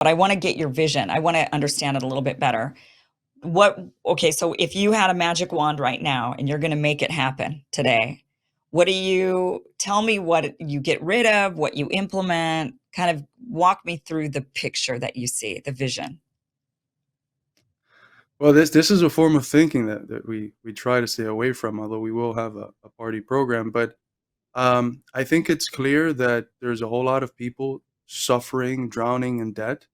but I want to get your vision. I want to understand it a little bit better. Okay, so if you had a magic wand right now and you're going to make it happen today, tell me what you get rid of, what you implement, kind of walk me through the picture that you see, the vision. Well, this is a form of thinking that we try to stay away from, although we will have a party program. But I think it's clear that there's a whole lot of people suffering, drowning in debt.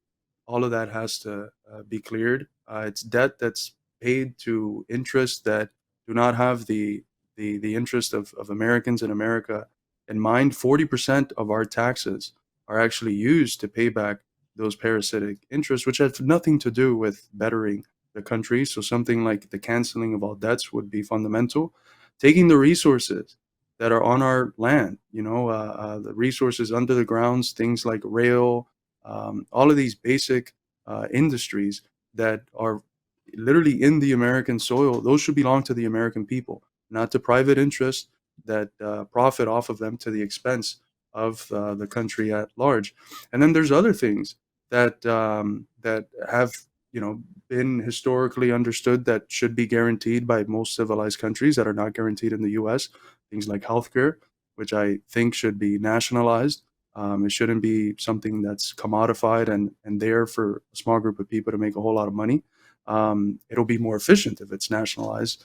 All of that has to be cleared. It's debt that's paid to interests that do not have the interest of Americans in America in mind. 40% of our taxes are actually used to pay back those parasitic interests, which have nothing to do with bettering the country. So something like the canceling of all debts would be fundamental. Taking the resources that are on our land, the resources under the grounds, things like rail, all of these basic industries that are literally in the American soil, those should belong to the American people, not to private interests that profit off of them to the expense of the country at large. And then there's other things that have been historically understood that should be guaranteed by most civilized countries that are not guaranteed in the U.S. Things like healthcare, which I think should be nationalized. It shouldn't be something that's commodified and there for a small group of people to make a whole lot of money. It'll be more efficient if it's nationalized.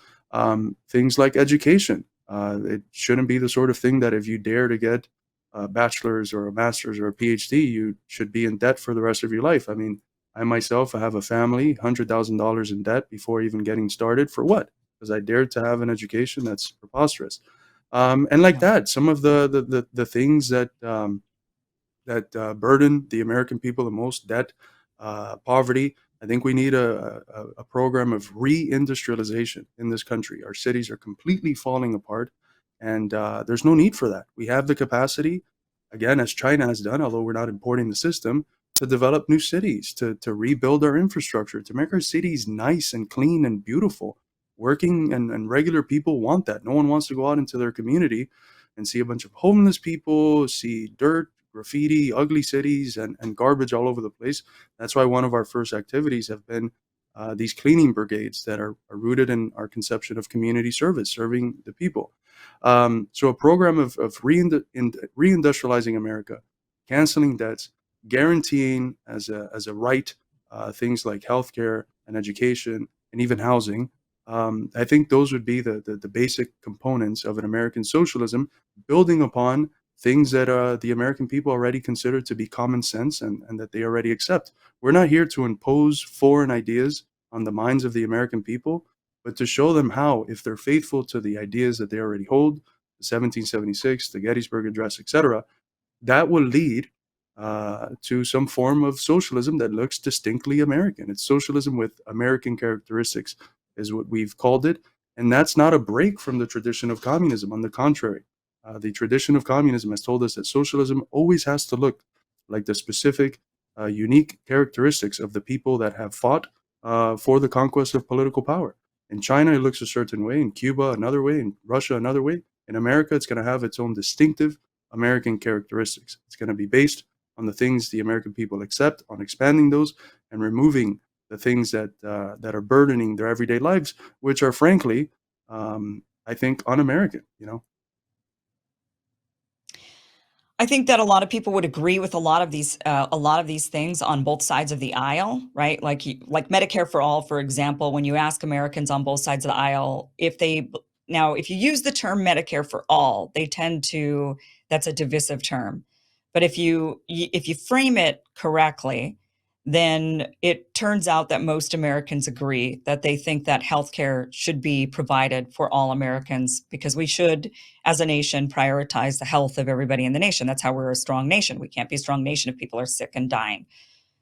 Things like education. It shouldn't be the sort of thing that if you dare to get a bachelor's or a master's or a PhD, you should be in debt for the rest of your life. I mean, I myself, I have a family, $100,000 in debt before even getting started. For what? Because I dared to have an education. That's preposterous. And like Yeah. that, some of the things that burden the American people the most, debt, poverty. I think we need a program of reindustrialization in this country. Our cities are completely falling apart, and there's no need for that. We have the capacity, again, as China has done, although we're not importing the system, to develop new cities, to rebuild our infrastructure, to make our cities nice and clean and beautiful. Working and regular people want that. No one wants to go out into their community and see a bunch of homeless people, see dirt, graffiti, ugly cities, and garbage all over the place. That's why one of our first activities have been these cleaning brigades that are rooted in our conception of community service, serving the people. So a program of reindustrializing America, canceling debts, guaranteeing as a right things like healthcare and education and even housing. I think those would be the basic components of an American socialism, building upon things that the American people already consider to be common sense and that they already accept. We're not here to impose foreign ideas on the minds of the American people, but to show them how, if they're faithful to the ideas that they already hold, the 1776, the Gettysburg Address, etc., that will lead to some form of socialism that looks distinctly American. It's socialism with American characteristics, is what we've called it. And that's not a break from the tradition of communism. On the contrary, the tradition of communism has told us that socialism always has to look like the specific, unique characteristics of the people that have fought for the conquest of political power. In China, it looks a certain way. In Cuba, another way. In Russia, another way. In America, it's going to have its own distinctive American characteristics. It's going to be based on the things the American people accept, on expanding those and removing the things that are burdening their everyday lives, which are frankly, I think, un-American. I think that a lot of people would agree with a lot of these things on both sides of the aisle, right? Like Medicare for all, for example. When you ask Americans on both sides of the aisle if you use the term Medicare for all, they tend to that's a divisive term. But if you frame it correctly, then it turns out that most Americans agree that they think that healthcare should be provided for all Americans because we should, as a nation, prioritize the health of everybody in the nation. That's how we're a strong nation. We can't be a strong nation if people are sick and dying.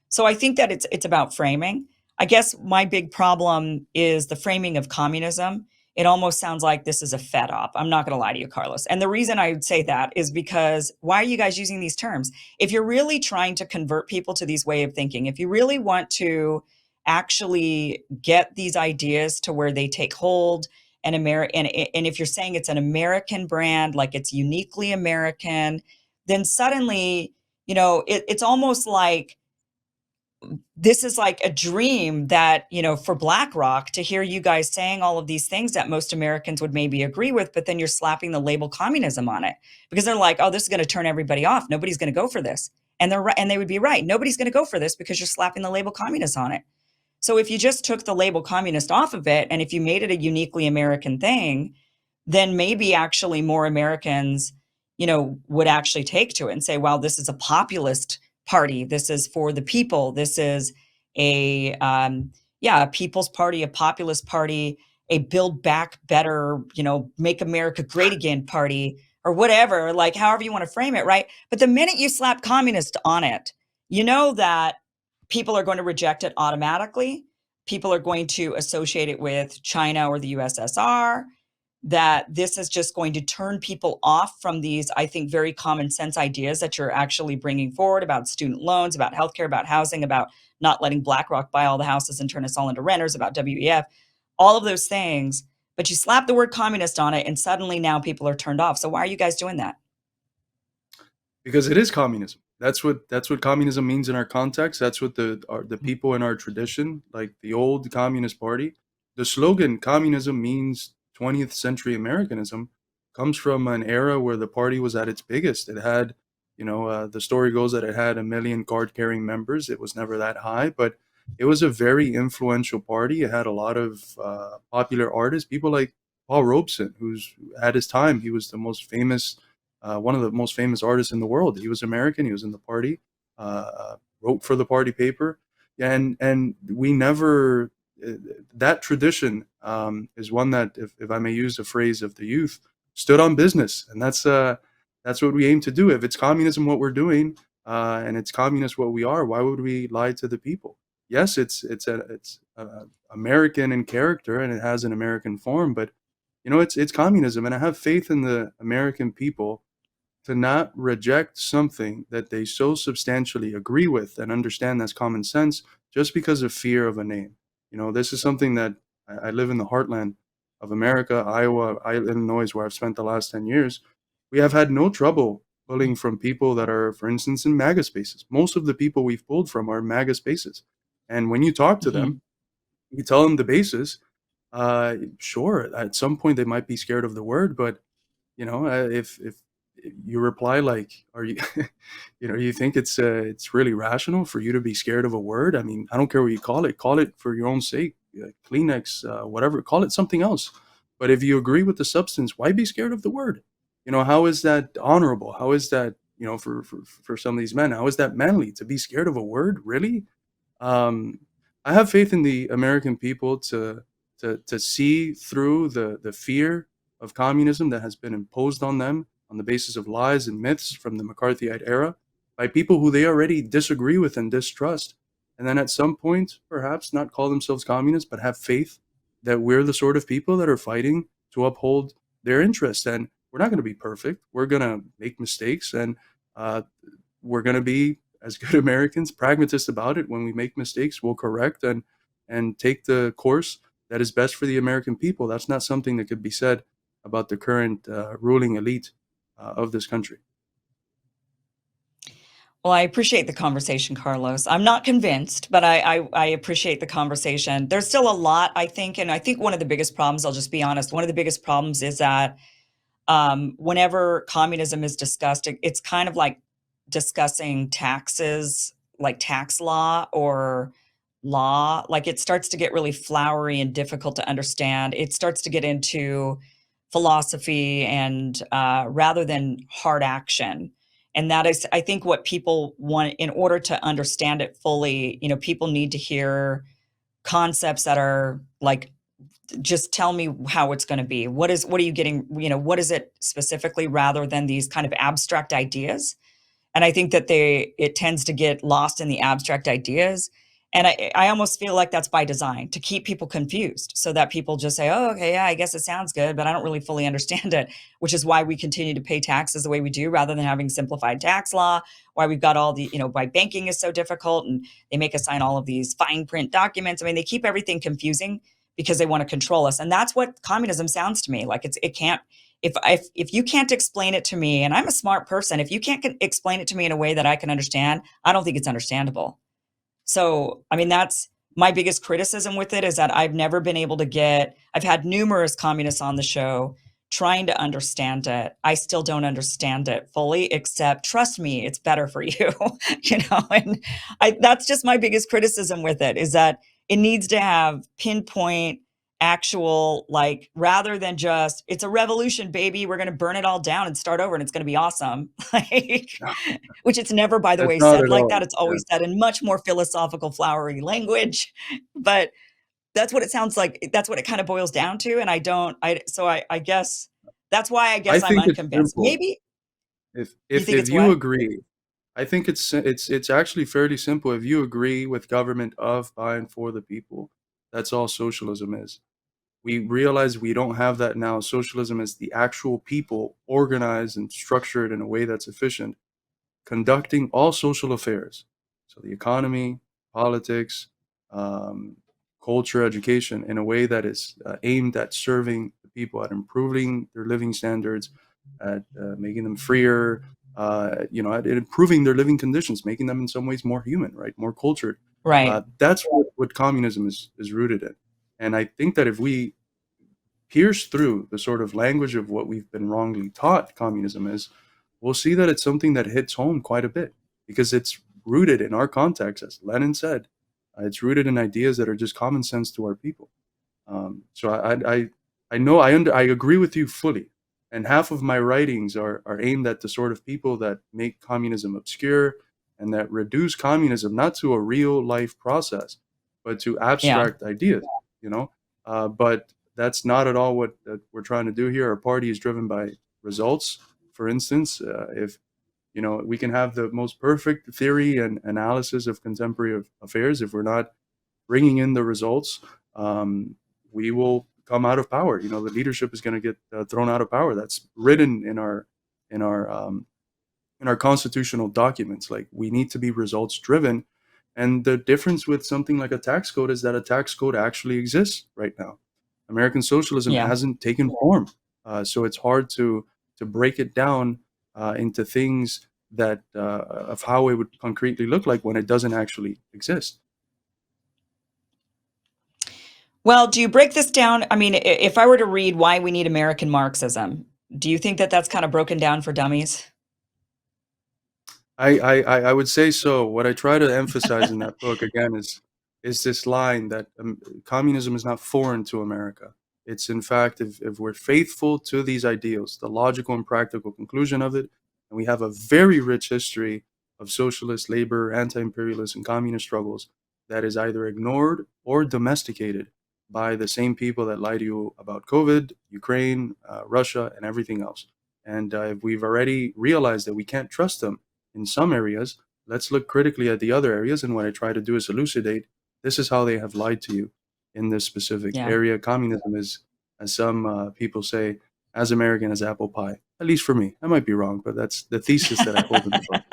So I think that it's about framing. I guess my big problem is the framing of communism. It almost sounds like this is a fed op. I'm not going to lie to you, Carlos. And the reason I would say that is because why are you guys using these terms? If you're really trying to convert people to these way of thinking, if you really want to actually get these ideas to where they take hold and if you're saying it's an American brand, like it's uniquely American, then suddenly, it's almost like this is like a dream that, for BlackRock to hear you guys saying all of these things that most Americans would maybe agree with, but then you're slapping the label communism on it because they're like, oh, this is going to turn everybody off. Nobody's going to go for this. And they're right, and they would be right. Nobody's going to go for this because you're slapping the label communist on it. So if you just took the label communist off of it, and if you made it a uniquely American thing, then maybe actually more Americans, would actually take to it and say, wow, this is a populist party. This is for the people. This is a people's party, a populist party, a build back better, make America great again party, or whatever, like however you want to frame it, right? But the minute you slap communist on it, you know that people are going to reject it automatically. People are going to associate it with China or the USSR, that this is just going to turn people off from these, I think, very common sense ideas that you're actually bringing forward about student loans, about healthcare, about housing, about not letting BlackRock buy all the houses and turn us all into renters, about WEF, all of those things. But you slap the word communist on it, and suddenly now people are turned off. So why are you guys doing that? Because it is communism. That's what communism means in our context. That's what the people in our tradition, like the old Communist Party, the slogan "communism means 20th century Americanism" comes from an era where the party was at its biggest. It had, the story goes that it had 1 million card-carrying members. It was never that high, but it was a very influential party. It had a lot of popular artists, people like Paul Robeson, who's at his time he was the most famous one of the most famous artists in the world. He was American. He was in the party, wrote for the party paper, and we never that tradition is one that, if I may use the phrase of the youth, stood on business, and that's what we aim to do. If it's communism, what we're doing, and it's communist what we are, why would we lie to the people? Yes, it's American in character, and it has an American form, but it's communism, and I have faith in the American people to not reject something that they so substantially agree with and understand that's common sense just because of fear of a name. This is something that I live in the heartland of America, Iowa, Illinois, where I've spent the last 10 years. We have had no trouble pulling from people that are, for instance, in MAGA spaces. Most of the people we've pulled from are MAGA spaces. And when you talk to them, Mm-hmm. you tell them the basis. Sure, at some point they might be scared of the word, but if you reply like, "Are you, you think it's really rational for you to be scared of a word? I mean, I don't care what you call it for your own sake, Kleenex, whatever, call it something else. But if you agree with the substance, why be scared of the word? How is that honorable? How is that, for some of these men, how is that manly to be scared of a word? Really? Um, I have faith in the American people to see through the fear of communism that has been imposed on them on the basis of lies and myths from the McCarthyite era by people who they already disagree with and distrust, and then at some point perhaps not call themselves communists but have faith that we're the sort of people that are fighting to uphold their interests. And we're not going to be perfect. We're going to make mistakes, and uh, we're going to be, as good Americans, pragmatists about it. When we make mistakes, we'll correct and take the course that is best for the American people. That's not something that could be said about the current ruling elite of this country. Well, I appreciate the conversation, Carlos. I'm not convinced, but I appreciate the conversation. There's still a lot, I think, and I think one of the biggest problems, I'll just be honest, one of the biggest problems is that whenever communism is discussed, it's kind of like discussing taxes, like tax law or law. Like it starts to get really flowery and difficult to understand. It starts to get into philosophy and rather than hard action. And that is, I think, what people want in order to understand it fully. People need to hear concepts that are like, just tell me how it's going to be. What are you getting? What is it specifically, rather than these kind of abstract ideas? And I think that it tends to get lost in the abstract ideas. And I almost feel like that's by design, to keep people confused so that people just say, oh, okay, yeah, I guess it sounds good, but I don't really fully understand it, which is why we continue to pay taxes the way we do rather than having simplified tax law, why we've got all the, why banking is so difficult and they make us sign all of these fine print documents. I mean, they keep everything confusing because they want to control us. And that's what communism sounds to me like. It can't, if you can't explain it to me, and I'm a smart person, if you can't explain it to me in a way that I can understand, I don't think it's understandable. So, I mean, that's my biggest criticism with it is that I've never been able to get, I've had numerous communists on the show trying to understand it. I still don't understand it fully, except trust me, it's better for you, and that's just my biggest criticism with it is that it needs to have pinpoint actual, like, rather than just, it's a revolution, baby. We're going to burn it all down and start over and it's going to be awesome. Like, which it's never, by the That's way, not said at like all. that. It's Yeah. always said in much more philosophical, flowery language. But that's what it sounds like. That's what it kind of boils down to. And I don't, I guess that's why I I guess I'm think it's unconvinced. simple. Maybe If you if think if it's you what? agree, I think it's actually fairly simple. If you agree with government of, by, and for the people, that's all socialism is. We realize we don't have that now. Socialism is the actual people organized and structured in a way that's efficient, conducting all social affairs. So the economy, politics, um, culture, education, in a way that is aimed at serving the people, at improving their living standards, at making them freer, at improving their living conditions, making them in some ways more human, right, more cultured. Right. That's what communism is rooted in. And I think that if we pierce through the sort of language of what we've been wrongly taught communism is, we'll see that it's something that hits home quite a bit because it's rooted in our context, as Lenin said. It's rooted in ideas that are just common sense to our people. So I know I agree with you fully, and half of my writings are aimed at the sort of people that make communism obscure and that reduce communism not to a real life process, but to Yeah. abstract ideas. You know, but that's not at all what we're trying to do here. Our party is driven by results. For instance, if we can have the most perfect theory and analysis of contemporary affairs, if we're not bringing in the results, we will come out of power. The leadership is going to get thrown out of power. That's written in our in our constitutional documents. Like, we need to be results driven. And the difference with something like a tax code is that a tax code actually exists right now. American socialism Yeah. hasn't taken form, so it's hard to break it down into things that of how it would concretely look like when it doesn't actually exist. Well, do you break this down? I mean, if I were to read Why We Need American Marxism, do you think that that's kind of broken down for dummies? I would say so. What I try to emphasize in that book again is this line that communism is not foreign to America. It's, in fact, if we're faithful to these ideals, the logical and practical conclusion of it, and we have a very rich history of socialist, labor, anti-imperialist, and communist struggles that is either ignored or domesticated by the same people that lie to you about COVID, Ukraine, Russia, and everything else. And if we've already realized that we can't trust them in some areas, let's look critically at the other areas. And what I try to do is elucidate this is how they have lied to you in this specific Yeah. area. Communism is, as some people say, as American as apple pie, at least for me. I might be wrong, but that's the thesis that I hold in the book.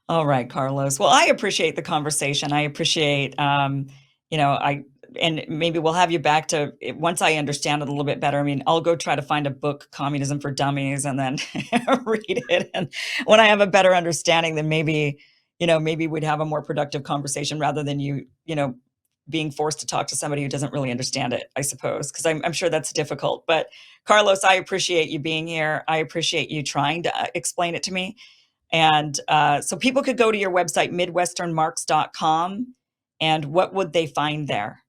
All right, Carlos. Well, I appreciate the conversation. I appreciate, I and maybe we'll have you back to once I understand it a little bit better. I mean, I'll go try to find a book, Communism for Dummies, and then read it. And when I have a better understanding, then maybe we'd have a more productive conversation rather than being forced to talk to somebody who doesn't really understand it, I suppose, because I'm sure that's difficult. But Carlos, I appreciate you being here. I appreciate you trying to explain it to me. And so people could go to your website, midwesternmarks.com. And what would they find there?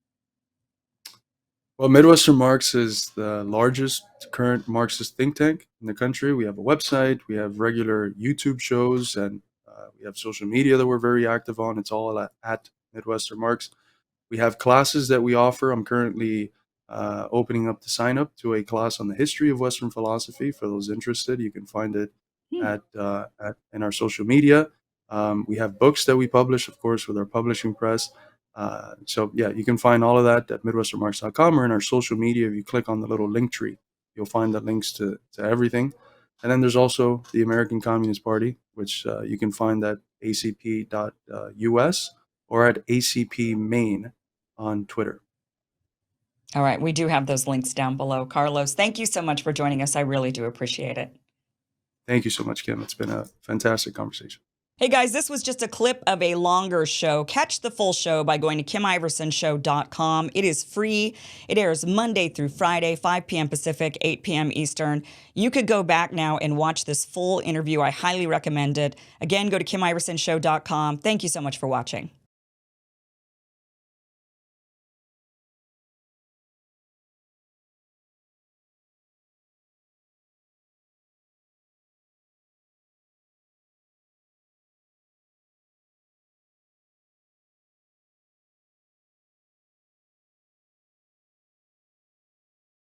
Well, Midwestern Marx is the largest current Marxist think tank in the country. We have a website, we have regular YouTube shows, and we have social media that we're very active on. It's all at Midwestern Marx. We have classes that we offer. I'm currently opening up to sign up to a class on the history of Western philosophy for those interested. You can find it Hmm. at in our social media. We have books that we publish, of course, with our publishing press. So yeah, you can find all of that at midwesternmarks.com or in our social media. If you click on the little link tree, you'll find the links to everything. And then there's also the American Communist Party, which you can find at acp.us or at ACP Maine on Twitter. All right. We do have those links down below. Carlos, thank you so much for joining us. I really do appreciate it. Thank you so much, Kim. It's been a fantastic conversation. Hey guys, this was just a clip of a longer show. Catch the full show by going to KimIversonShow.com. It is free. It airs Monday through Friday, 5 p.m. Pacific, 8 p.m. Eastern. You could go back now and watch this full interview. I highly recommend it. Again, go to KimIversonShow.com. Thank you so much for watching.